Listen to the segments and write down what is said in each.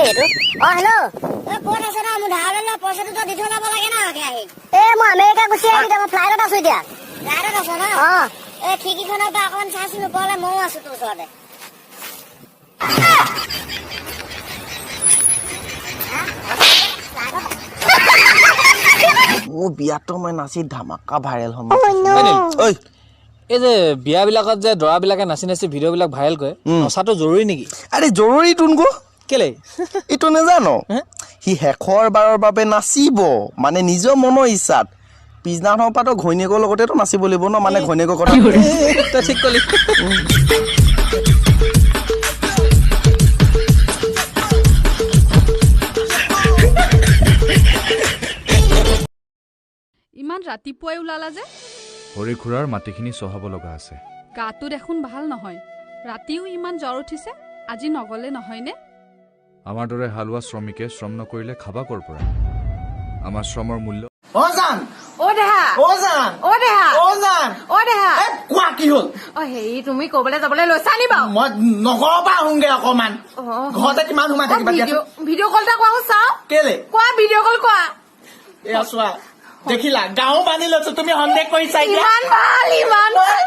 এইটো হেল্ল' ক'ত আছে না মোৰ ধাৰলৈ পইচাটো দি থৈ যাব লাগে না আগে আহি মই আমেৰিকা গুচি আহিলো মই ফ্লাইটত আছো এতিয়া ফ্লাইটত আছ না খিৰিকীখনৰ পৰা অকণমান চাইছো নোপোৱালে ময়ো আছো তোৰ ওচৰতে বিয়াতো মই নাচি ধামাকা ভাইৰেল হ'ম ঐ এই যে বিয়াবিলাকত যে দৰাবিলাকে নাচি নাচি ভিডিঅ'বিলাক ভাইৰেল কৰে নচাটো জৰুৰী নেকি আৰে জৰুৰী তোনগো কেলে এইটো নেজানো সি শেষৰ বাৰৰ বাবে নাচিব মানে নিজৰ মনৰ ইচ্ছাত পিছদিনাখনৰ পৰাতো ঘৈণীয়েকৰ লগতেতো নাচিব লাগিব ন মানে ঘৈণীয়েকৰ কথা তই ঠিক কলি ইমান ৰাতিপুৱাই ওলালা যে হৰি খুৰাৰ মাটিখিনি চহাব লগা আছে গাটো দেখোন ভাল নহয় ৰাতিও ইমান জ্বৰ উঠিছে আজি নগলে নহয়নে আমাৰ দৰে হালোৱা শ্ৰমিকে শ্ৰম নকৰিলে খাবা কৰ পৰা আমাৰ শ্ৰমৰ মূল্য জান দেহা জান দেহা জান দেহা কোৱা কি হ'ল হেৰি তুমি ক'বলৈ যাবলৈ লৈছা নি বাৰু মই নগৰৰ পৰা আহোংগে অকমান ঘৰতে কিমান সোমাই থাকিবা ভিডিঅ' কল এটা কোৱা চাওঁ কেলে কোৱা ভিডিঅ' কল কোৱা এয়া চোৱা দেখিলা গাঁও বান্ধি লৈছো তুমি সন্দেহ কৰিছা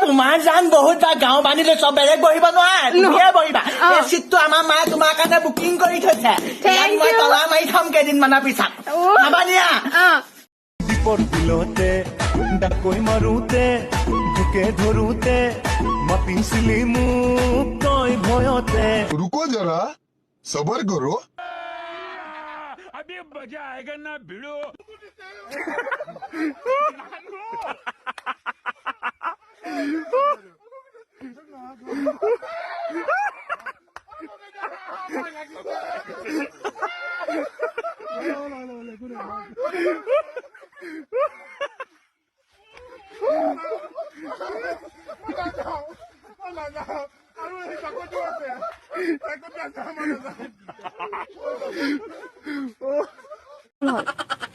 তোমাৰ জান বহুত গাঁও বান্ধি লৈছো বেলেগ বহিব নোৱাৰা তুমিহে বহিবা এই চিটটো আমাৰ মায়ে তোমাৰ কাৰণে বুকিং কৰি থৈছে মই তলা মাৰি থম কেইদিনমানৰ পিছত খাবা দিয়া বিপদ দিলতে ডাকৈ মাৰোতে ভোকে ধৰোতে মাতিছিলি মোক তই ভয়তে रुको जरा सबर करो अभी मजा आएगा ना भिड़ो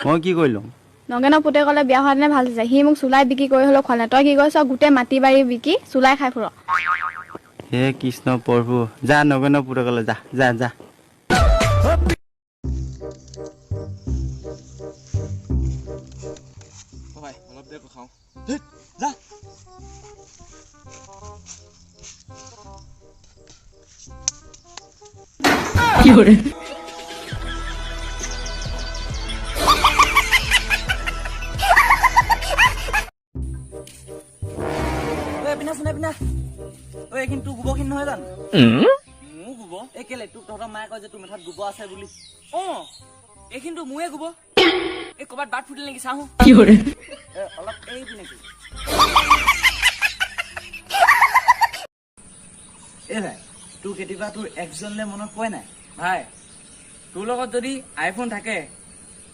মই কি কৰিলো নগেনৰ পুতে ক'লে বিয়া হোৱা দিনে ভাল হৈছে সি মোক চুলাই বিক্ৰী কৰি হ'লেও খোৱা নাই তই কি কৰিছ গোটেই মাটি বাৰী বিকি চুলাই খাই ফুৰ হে কৃষ্ণ প্ৰভু যা নগেনৰ পুতে ক'লে যা যা যা অলপ দেৰি খাওঁ যা কি কৰে কিন্তু গোবৰখিনি নহয় জানো মোৰ গোবৰ এই কেলে তোক তহঁতৰ মায়ে কয় যে তোৰ মেথাত গোবৰ আছে বুলি এইখিনিতো মোৰে গোবৰ এই ক'ৰবাত বাট ফুটিল নেকি চাওঁ কি কৰে অলপ এইবি নেকি এই ভাই তোৰ কেতিয়াবা তোৰ এক্সজনলে মনত পৰে নাই ভাই তোৰ লগত যদি আইফোন থাকে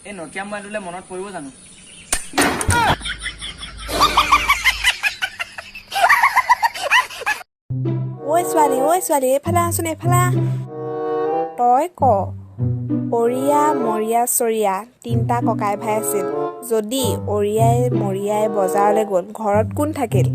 এই নকিয়া মোবাইলটোলে মনত পৰিব জানো ঐ ছোৱালী এইফালে আছোন এইফালে তই ক অৰিয়া মৰিয়া চৰিয়া তিনিটা ককাই ভাই আছিল যদি অৰিয়াই মৰিয়াই বজাৰলৈ গ'ল ঘৰত কোন থাকিল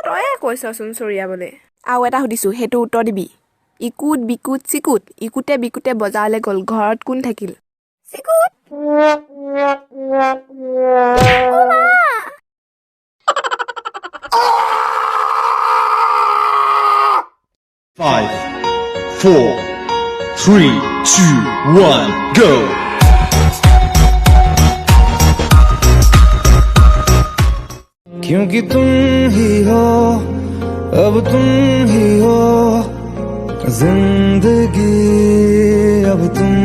তয়ে কৈছচোন চৰিয়া বোলে আৰু এটা সুধিছো সেইটো উত্তৰ দিবি ইকুট বিকুট চিকুট ইকুটে বিকুটে বজাৰলৈ গ'ল ঘৰত কোন থাকিল চিকুট 5 4 3 2 1 go क्योंकि तुम ही हो अब तुम ही हो जिंदगी अब तुम